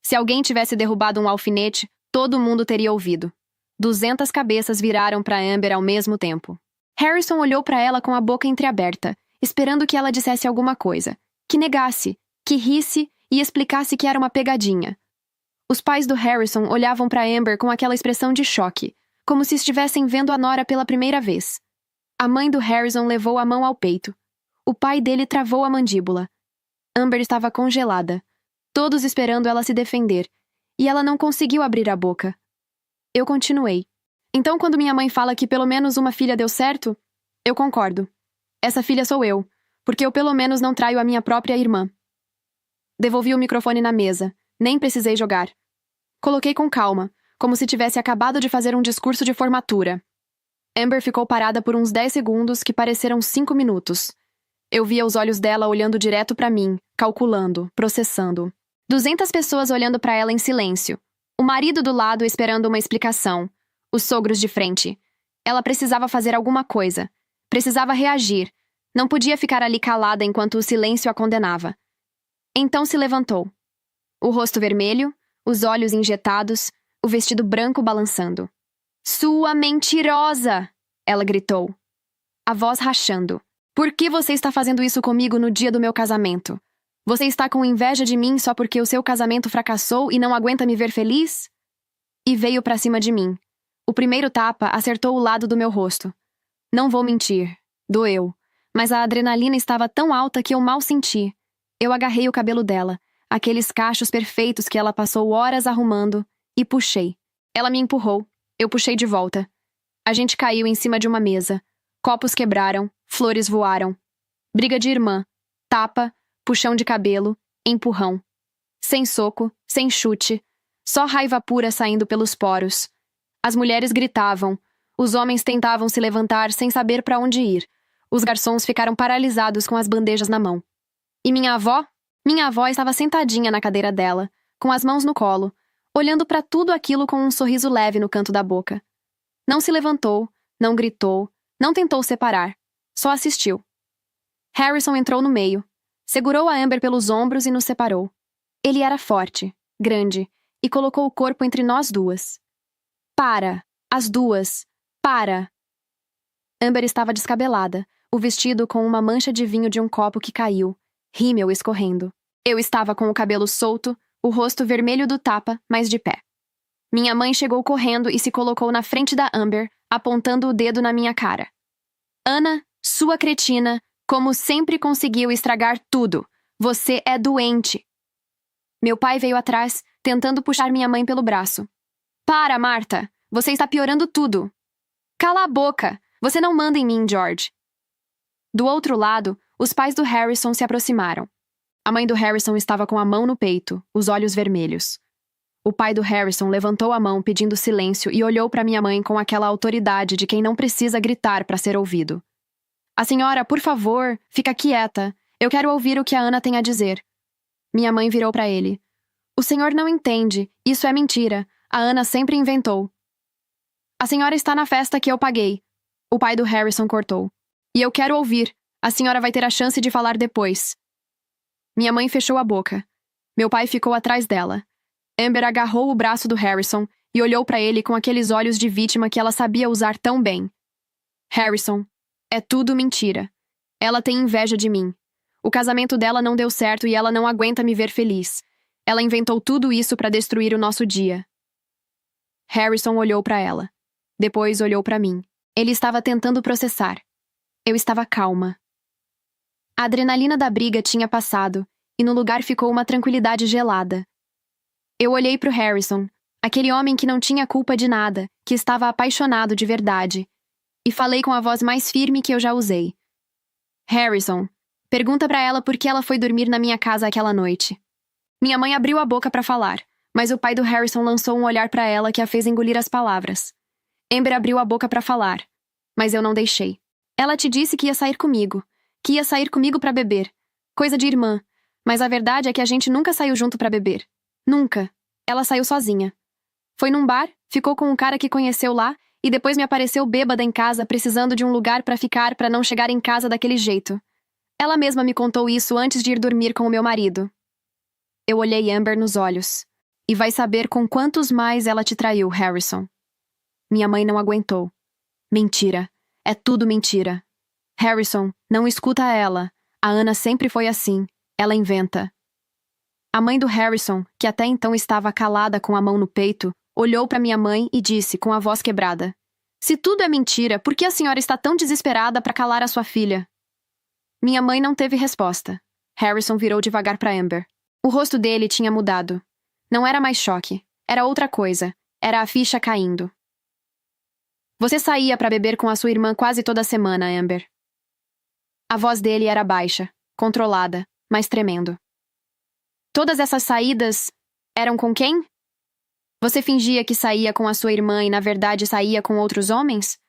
Se alguém tivesse derrubado um alfinete, todo mundo teria ouvido. 200 cabeças viraram para Amber ao mesmo tempo. Harrison olhou para ela com a boca entreaberta, esperando que ela dissesse alguma coisa, que negasse, que risse e explicasse que era uma pegadinha. Os pais do Harrison olhavam para Amber com aquela expressão de choque, como se estivessem vendo a nora pela primeira vez. A mãe do Harrison levou a mão ao peito. O pai dele travou a mandíbula. Amber estava congelada, todos esperando ela se defender, e ela não conseguiu abrir a boca. Eu continuei. Então, quando minha mãe fala que pelo menos uma filha deu certo, eu concordo. Essa filha sou eu, porque eu pelo menos não traio a minha própria irmã. Devolvi o microfone na mesa. Nem precisei jogar. Coloquei com calma, como se tivesse acabado de fazer um discurso de formatura. Amber ficou parada por uns 10 segundos que pareceram 5 minutos. Eu via os olhos dela olhando direto para mim, calculando, processando. 200 pessoas olhando para ela em silêncio. O marido do lado esperando uma explicação. Os sogros de frente. Ela precisava fazer alguma coisa. Precisava reagir. Não podia ficar ali calada enquanto o silêncio a condenava. Então se levantou. O rosto vermelho, os olhos injetados, o vestido branco balançando. "Sua mentirosa!" ela gritou. A voz rachando. "Por que você está fazendo isso comigo no dia do meu casamento? Você está com inveja de mim só porque o seu casamento fracassou e não aguenta me ver feliz?" E veio pra cima de mim. O primeiro tapa acertou o lado do meu rosto. Não vou mentir. Doeu. Mas a adrenalina estava tão alta que eu mal senti. Eu agarrei o cabelo dela, aqueles cachos perfeitos que ela passou horas arrumando, e puxei. Ela me empurrou. Eu puxei de volta. A gente caiu em cima de uma mesa. Copos quebraram, flores voaram. Briga de irmã. Tapa, puxão de cabelo, empurrão. Sem soco, sem chute. Só raiva pura saindo pelos poros. As mulheres gritavam. Os homens tentavam se levantar sem saber para onde ir. Os garçons ficaram paralisados com as bandejas na mão. E minha avó? Minha avó estava sentadinha na cadeira dela, com as mãos no colo, olhando para tudo aquilo com um sorriso leve no canto da boca. Não se levantou, não gritou, não tentou separar. Só assistiu. Harrison entrou no meio. Segurou a Amber pelos ombros e nos separou. Ele era forte, grande, e colocou o corpo entre nós duas. "Para! As duas! Para!" Amber estava descabelada, o vestido com uma mancha de vinho de um copo que caiu, rímel escorrendo. Eu estava com o cabelo solto, o rosto vermelho do tapa, mas de pé. Minha mãe chegou correndo e se colocou na frente da Amber, apontando o dedo na minha cara. "Ana, sua cretina, como sempre conseguiu estragar tudo. Você é doente." Meu pai veio atrás, tentando puxar minha mãe pelo braço. "Para, Marta! Você está piorando tudo." "Cala a boca! Você não manda em mim, George." Do outro lado, os pais do Harrison se aproximaram. A mãe do Harrison estava com a mão no peito, os olhos vermelhos. O pai do Harrison levantou a mão pedindo silêncio e olhou para minha mãe com aquela autoridade de quem não precisa gritar para ser ouvido. "A senhora, por favor, fica quieta. Eu quero ouvir o que a Ana tem a dizer." Minha mãe virou para ele. "O senhor não entende. Isso é mentira. A Ana sempre inventou." "A senhora está na festa que eu paguei." O pai do Harrison cortou. "E eu quero ouvir. A senhora vai ter a chance de falar depois." Minha mãe fechou a boca. Meu pai ficou atrás dela. Amber agarrou o braço do Harrison e olhou para ele com aqueles olhos de vítima que ela sabia usar tão bem. "Harrison, é tudo mentira. Ela tem inveja de mim. O casamento dela não deu certo e ela não aguenta me ver feliz. Ela inventou tudo isso para destruir o nosso dia." Harrison olhou para ela. Depois olhou para mim. Ele estava tentando processar. Eu estava calma. A adrenalina da briga tinha passado, e no lugar ficou uma tranquilidade gelada. Eu olhei para o Harrison, aquele homem que não tinha culpa de nada, que estava apaixonado de verdade, e falei com a voz mais firme que eu já usei. "Harrison, pergunta para ela por que ela foi dormir na minha casa aquela noite." Minha mãe abriu a boca para falar, mas o pai do Harrison lançou um olhar para ela que a fez engolir as palavras. Amber abriu a boca para falar, mas eu não deixei. "Ela te disse que ia sair comigo para beber. Coisa de irmã. Mas a verdade é que a gente nunca saiu junto para beber. Nunca. Ela saiu sozinha. Foi num bar, ficou com um cara que conheceu lá e depois me apareceu bêbada em casa precisando de um lugar para ficar para não chegar em casa daquele jeito. Ela mesma me contou isso antes de ir dormir com o meu marido." Eu olhei Amber nos olhos. "E vai saber com quantos mais ela te traiu, Harrison." Minha mãe não aguentou. "Mentira. É tudo mentira. Harrison, não escuta ela. A Ana sempre foi assim. Ela inventa." A mãe do Harrison, que até então estava calada com a mão no peito, olhou para minha mãe e disse com a voz quebrada: "Se tudo é mentira, por que a senhora está tão desesperada para calar a sua filha?" Minha mãe não teve resposta. Harrison virou devagar para Amber. O rosto dele tinha mudado. Não era mais choque. Era outra coisa. Era a ficha caindo. Você saía para beber com a sua irmã quase toda semana, Amber. A voz dele era baixa, controlada, mas tremendo. Todas essas saídas eram com quem? Você fingia que saía com a sua irmã e na verdade saía com outros homens?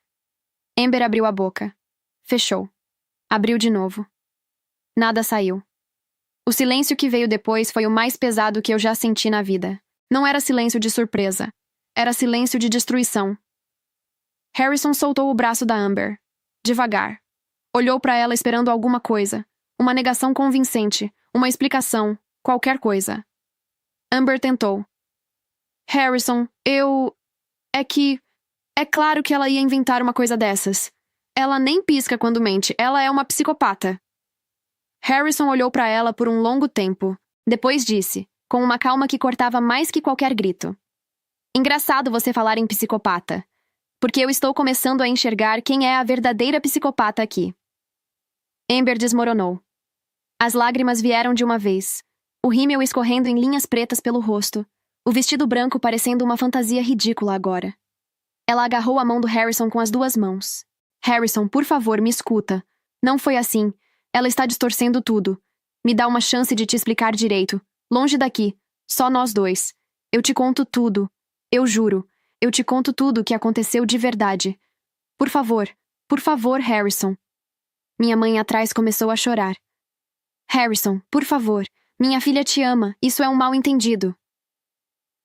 Amber abriu a boca. Fechou. Abriu de novo. Nada saiu. O silêncio que veio depois foi o mais pesado que eu já senti na vida. Não era silêncio de surpresa. Era silêncio de destruição. Harrison soltou o braço da Amber. Devagar. Olhou para ela esperando alguma coisa. Uma negação convincente. Uma explicação. Qualquer coisa. Amber tentou. Harrison, É claro que ela ia inventar uma coisa dessas. Ela nem pisca quando mente. Ela é uma psicopata. Harrison olhou para ela por um longo tempo. Depois disse, com uma calma que cortava mais que qualquer grito. Engraçado você falar em psicopata. Porque eu estou começando a enxergar quem é a verdadeira psicopata aqui. Amber desmoronou. As lágrimas vieram de uma vez. O rímel escorrendo em linhas pretas pelo rosto. O vestido branco parecendo uma fantasia ridícula agora. Ela agarrou a mão do Harrison com as duas mãos. Harrison, por favor, me escuta. Não foi assim. Ela está distorcendo tudo. Me dá uma chance de te explicar direito. Longe daqui. Só nós dois. Eu te conto tudo. Eu juro. Eu te conto tudo o que aconteceu de verdade. Por favor, Harrison. Minha mãe atrás começou a chorar. Harrison, por favor. Minha filha te ama. Isso é um mal-entendido.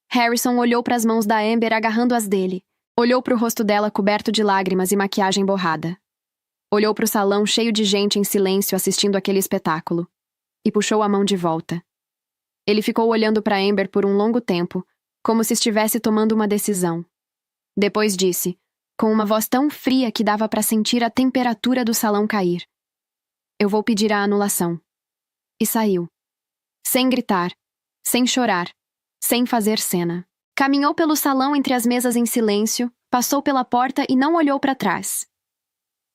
Harrison olhou para as mãos da Amber agarrando as dele. Olhou para o rosto dela coberto de lágrimas e maquiagem borrada. Olhou para o salão cheio de gente em silêncio assistindo aquele espetáculo. E puxou a mão de volta. Ele ficou olhando para Amber por um longo tempo, como se estivesse tomando uma decisão. Depois disse, com uma voz tão fria que dava para sentir a temperatura do salão cair. Eu vou pedir a anulação. E saiu. Sem gritar. Sem chorar. Sem fazer cena. Caminhou pelo salão entre as mesas em silêncio, passou pela porta e não olhou para trás.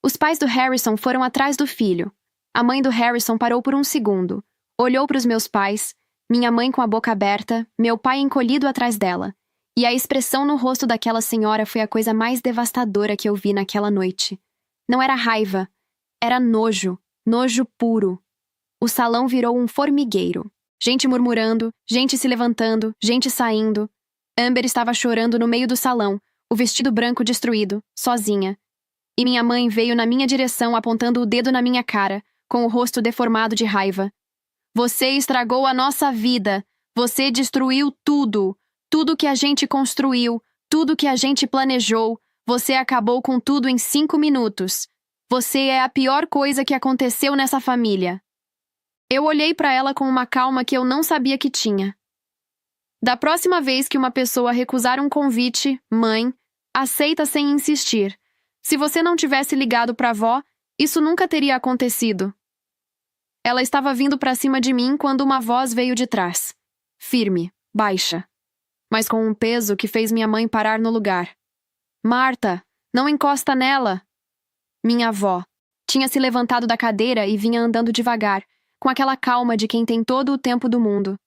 Os pais do Harrison foram atrás do filho. A mãe do Harrison parou por um segundo. Olhou para os meus pais, minha mãe com a boca aberta, meu pai encolhido atrás dela. E a expressão no rosto daquela senhora foi a coisa mais devastadora que eu vi naquela noite. Não era raiva. Era nojo. Nojo puro. O salão virou um formigueiro. Gente murmurando, gente se levantando, gente saindo. Amber estava chorando no meio do salão, o vestido branco destruído, sozinha. E minha mãe veio na minha direção apontando o dedo na minha cara, com o rosto deformado de raiva. Você estragou a nossa vida. Você destruiu tudo. Tudo que a gente construiu, tudo que a gente planejou. Você acabou com tudo em 5 minutos. Você é a pior coisa que aconteceu nessa família. Eu olhei para ela com uma calma que eu não sabia que tinha. Da próxima vez que uma pessoa recusar um convite, mãe, aceita sem insistir. Se você não tivesse ligado para a avó, isso nunca teria acontecido. Ela estava vindo para cima de mim quando uma voz veio de trás. Firme, baixa. Mas com um peso que fez minha mãe parar no lugar. Marta, não encosta nela! Minha avó tinha se levantado da cadeira e vinha andando devagar, com aquela calma de quem tem todo o tempo do mundo.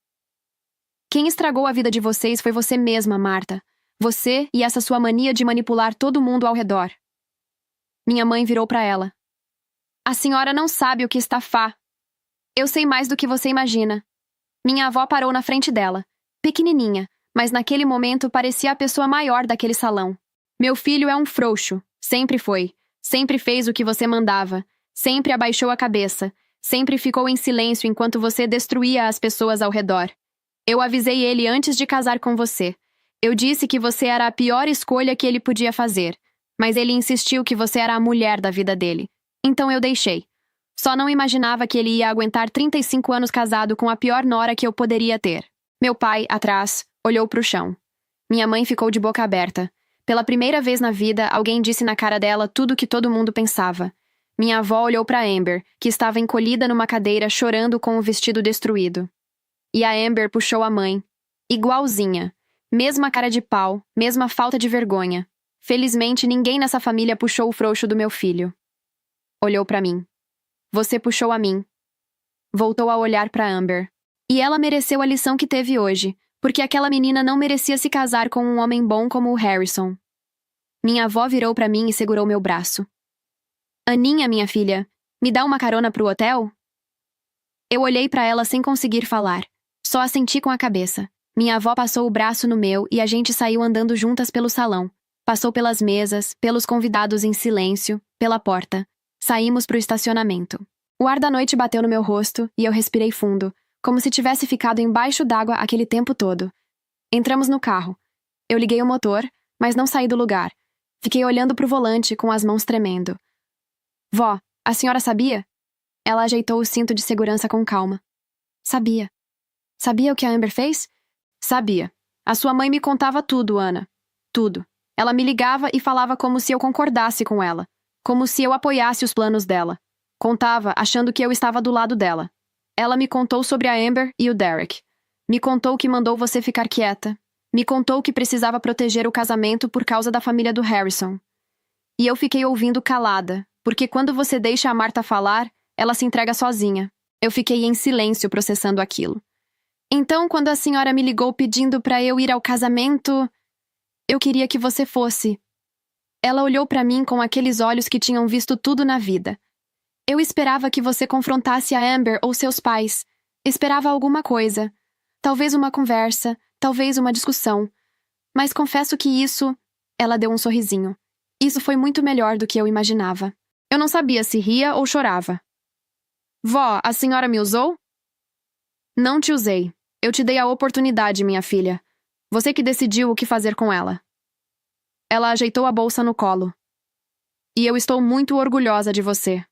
Quem estragou a vida de vocês foi você mesma, Marta. Você e essa sua mania de manipular todo mundo ao redor. Minha mãe virou para ela. A senhora não sabe o que está fá. Eu sei mais do que você imagina. Minha avó parou na frente dela, pequenininha, mas naquele momento parecia a pessoa maior daquele salão. Meu filho é um frouxo. Sempre foi. Sempre fez o que você mandava. Sempre abaixou a cabeça. Sempre ficou em silêncio enquanto você destruía as pessoas ao redor. Eu avisei ele antes de casar com você. Eu disse que você era a pior escolha que ele podia fazer. Mas ele insistiu que você era a mulher da vida dele. Então eu deixei. Só não imaginava que ele ia aguentar 35 anos casado com a pior nora que eu poderia ter. Meu pai, atrás, olhou para o chão. Minha mãe ficou de boca aberta. Pela primeira vez na vida, alguém disse na cara dela tudo o que todo mundo pensava. Minha avó olhou para Amber, que estava encolhida numa cadeira chorando com o vestido destruído. E a Amber puxou a mãe. Igualzinha. Mesma cara de pau, mesma falta de vergonha. Felizmente, ninguém nessa família puxou o frouxo do meu filho. Olhou para mim. Você puxou a mim. Voltou a olhar para Amber. E ela mereceu a lição que teve hoje, Porque aquela menina não merecia se casar com um homem bom como o Harrison. Minha avó virou para mim e segurou meu braço. Aninha, minha filha, me dá uma carona pro hotel? Eu olhei para ela sem conseguir falar. Só assenti com a cabeça. Minha avó passou o braço no meu e a gente saiu andando juntas pelo salão. Passou pelas mesas, pelos convidados em silêncio, pela porta. Saímos pro estacionamento. O ar da noite bateu no meu rosto e eu respirei fundo, como se tivesse ficado embaixo d'água aquele tempo todo. Entramos no carro. Eu liguei o motor, mas não saí do lugar. Fiquei olhando pro volante com as mãos tremendo. Vó, a senhora sabia? Ela ajeitou o cinto de segurança com calma. Sabia. Sabia o que a Amber fez? Sabia. A sua mãe me contava tudo, Ana. Tudo. Ela me ligava e falava como se eu concordasse com ela. Como se eu apoiasse os planos dela. Contava, achando que eu estava do lado dela. Ela me contou sobre a Amber e o Derek. Me contou que mandou você ficar quieta. Me contou que precisava proteger o casamento por causa da família do Harrison. E eu fiquei ouvindo calada, porque quando você deixa a Marta falar, ela se entrega sozinha. Eu fiquei em silêncio processando aquilo. Então, quando a senhora me ligou pedindo para eu ir ao casamento, eu queria que você fosse. Ela olhou para mim com aqueles olhos que tinham visto tudo na vida. Eu esperava que você confrontasse a Amber ou seus pais. Esperava alguma coisa. Talvez uma conversa, talvez uma discussão. Mas confesso que isso... Ela deu um sorrisinho. Isso foi muito melhor do que eu imaginava. Eu não sabia se ria ou chorava. Vó, a senhora me usou? Não te usei. Eu te dei a oportunidade, minha filha. Você que decidiu o que fazer com ela. Ela ajeitou a bolsa no colo. E eu estou muito orgulhosa de você.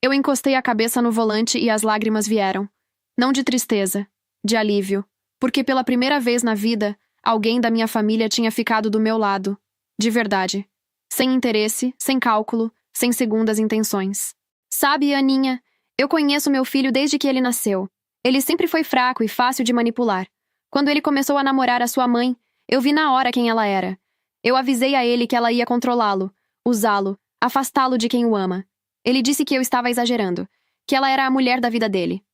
Eu encostei a cabeça no volante e as lágrimas vieram. Não de tristeza, de alívio, porque pela primeira vez na vida, alguém da minha família tinha ficado do meu lado. De verdade. Sem interesse, sem cálculo, sem segundas intenções. Sabe, Aninha, eu conheço meu filho desde que ele nasceu. Ele sempre foi fraco e fácil de manipular. Quando ele começou a namorar a sua mãe, eu vi na hora quem ela era. Eu avisei a ele que ela ia controlá-lo, usá-lo, afastá-lo de quem o ama. Ele disse que eu estava exagerando, que ela era a mulher da vida dele.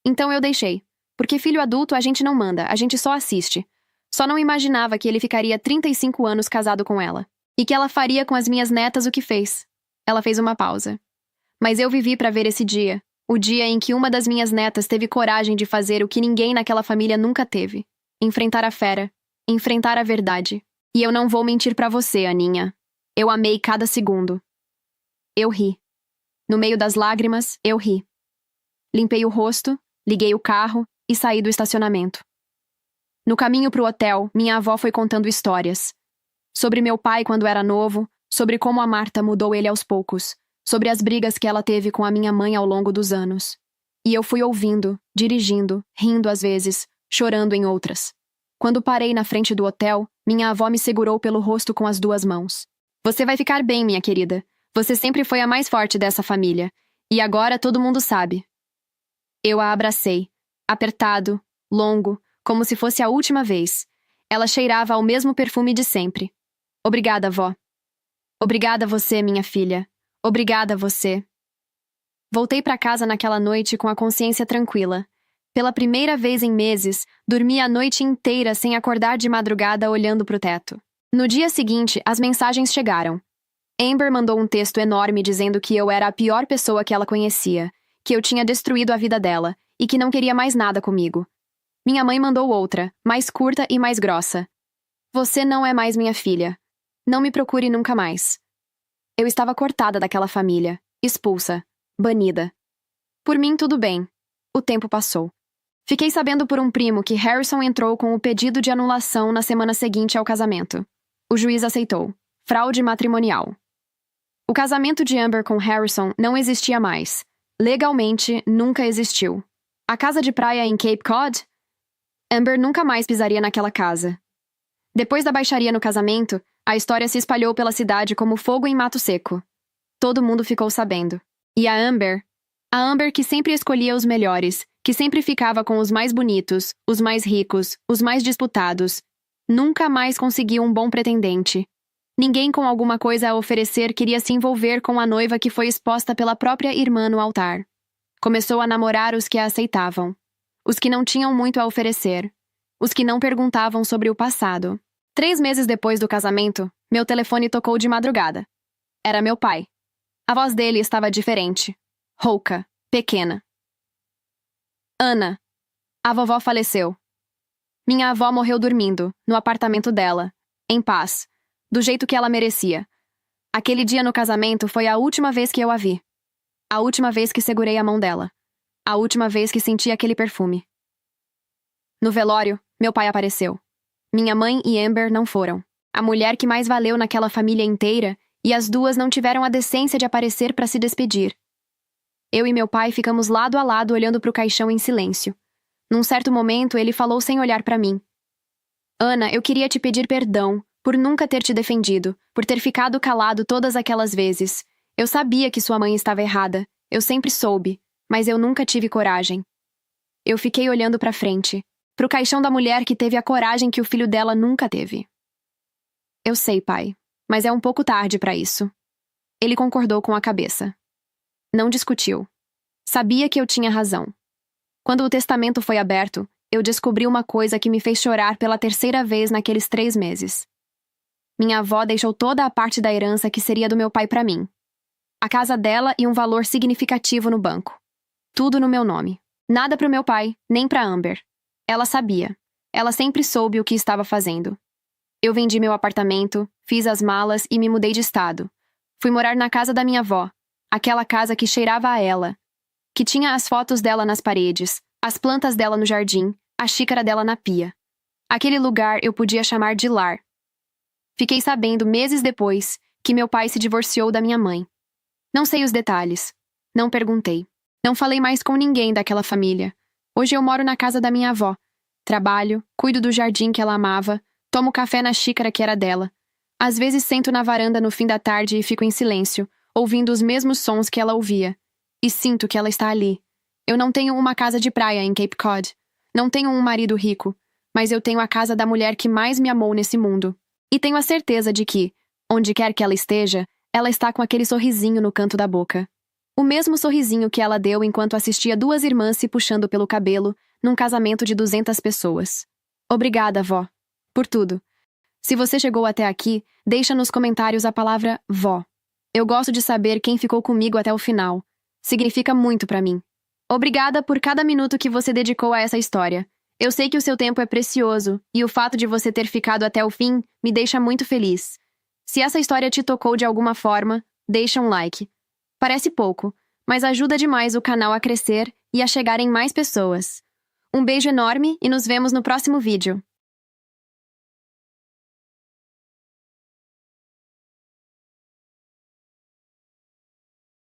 Então eu deixei. Porque filho adulto a gente não manda, a gente só assiste. Só não imaginava que ele ficaria 35 anos casado com ela. E que ela faria com as minhas netas o que fez. Ela fez uma pausa. Mas eu vivi para ver esse dia. O dia em que uma das minhas netas teve coragem de fazer o que ninguém naquela família nunca teve. Enfrentar a fera. Enfrentar a verdade. E eu não vou mentir pra você, Aninha. Eu amei cada segundo. Eu ri. No meio das lágrimas, eu ri. Limpei o rosto, liguei o carro e saí do estacionamento. No caminho pro hotel, minha avó foi contando histórias. Sobre meu pai quando era novo, sobre como a Marta mudou ele aos poucos, sobre as brigas que ela teve com a minha mãe ao longo dos anos. E eu fui ouvindo, dirigindo, rindo às vezes, chorando em outras. Quando parei na frente do hotel, minha avó me segurou pelo rosto com as duas mãos. Você vai ficar bem, minha querida. Você sempre foi a mais forte dessa família. E agora todo mundo sabe. Eu a abracei. Apertado, longo, como se fosse a última vez. Ela cheirava ao mesmo perfume de sempre. Obrigada, vó. Obrigada você, minha filha. Obrigada você. Voltei para casa naquela noite com a consciência tranquila. Pela primeira vez em meses, dormi a noite inteira sem acordar de madrugada olhando pro teto. No dia seguinte, as mensagens chegaram. Amber mandou um texto enorme dizendo que eu era a pior pessoa que ela conhecia, que eu tinha destruído a vida dela e que não queria mais nada comigo. Minha mãe mandou outra, mais curta e mais grossa. Você não é mais minha filha. Não me procure nunca mais. Eu estava cortada daquela família, expulsa, banida. Por mim, tudo bem. O tempo passou. Fiquei sabendo por um primo que Harrison entrou com o pedido de anulação na semana seguinte ao casamento. O juiz aceitou. Fraude matrimonial. O casamento de Amber com Harrison não existia mais. Legalmente, nunca existiu. A casa de praia em Cape Cod? Amber nunca mais pisaria naquela casa. Depois da baixaria no casamento, a história se espalhou pela cidade como fogo em mato seco. Todo mundo ficou sabendo. E a Amber que sempre escolhia os melhores, que sempre ficava com os mais bonitos, os mais ricos, os mais disputados, nunca mais conseguiu um bom pretendente. Ninguém com alguma coisa a oferecer queria se envolver com a noiva que foi exposta pela própria irmã no altar. Começou a namorar os que a aceitavam. Os que não tinham muito a oferecer. os que não perguntavam sobre o passado. 3 meses depois do casamento, meu telefone tocou de madrugada. Era meu pai. A voz dele estava diferente. Rouca, pequena. Ana. A vovó faleceu. Minha avó morreu dormindo, no apartamento dela, em paz, do jeito que ela merecia. Aquele dia no casamento foi a última vez que eu a vi. A última vez que segurei a mão dela. A última vez que senti aquele perfume. No velório, meu pai apareceu. Minha mãe e Amber não foram. A mulher que mais valeu naquela família inteira, e as duas não tiveram a decência de aparecer para se despedir. Eu e meu pai ficamos lado a lado olhando para o caixão em silêncio. Num certo momento, ele falou sem olhar para mim. Ana, eu queria te pedir perdão por nunca ter te defendido, por ter ficado calado todas aquelas vezes. Eu sabia que sua mãe estava errada. Eu sempre soube, mas eu nunca tive coragem. Eu fiquei olhando para frente, pro caixão da mulher que teve a coragem que o filho dela nunca teve. Eu sei, pai, mas é um pouco tarde para isso. Ele concordou com a cabeça. Não discutiu. Sabia que eu tinha razão. Quando o testamento foi aberto, eu descobri uma coisa que me fez chorar pela terceira vez naqueles 3 meses. Minha avó deixou toda a parte da herança que seria do meu pai para mim. A casa dela e um valor significativo no banco. Tudo no meu nome. Nada pro meu pai, nem pra Amber. Ela sabia. Ela sempre soube o que estava fazendo. Eu vendi meu apartamento, fiz as malas e me mudei de estado. Fui morar na casa da minha avó, aquela casa que cheirava a ela, que tinha as fotos dela nas paredes, as plantas dela no jardim, a xícara dela na pia. Aquele lugar eu podia chamar de lar. Fiquei sabendo meses depois que meu pai se divorciou da minha mãe. Não sei os detalhes. Não perguntei. Não falei mais com ninguém daquela família. Hoje eu moro na casa da minha avó. Trabalho, cuido do jardim que ela amava, tomo café na xícara que era dela. Às vezes sento na varanda no fim da tarde e fico em silêncio, ouvindo os mesmos sons que ela ouvia. E sinto que ela está ali. Eu não tenho uma casa de praia em Cape Cod. Não tenho um marido rico. Mas eu tenho a casa da mulher que mais me amou nesse mundo. E tenho a certeza de que, onde quer que ela esteja, ela está com aquele sorrisinho no canto da boca. O mesmo sorrisinho que ela deu enquanto assistia 2 irmãs se puxando pelo cabelo num casamento de 200 pessoas. Obrigada, vó. Por tudo. Se você chegou até aqui, deixa nos comentários a palavra vó. Eu gosto de saber quem ficou comigo até o final. Significa muito pra mim. Obrigada por cada minuto que você dedicou a essa história. Eu sei que o seu tempo é precioso, e o fato de você ter ficado até o fim me deixa muito feliz. Se essa história te tocou de alguma forma, deixa um like. Parece pouco, mas ajuda demais o canal a crescer e a chegar em mais pessoas. Um beijo enorme e nos vemos no próximo vídeo.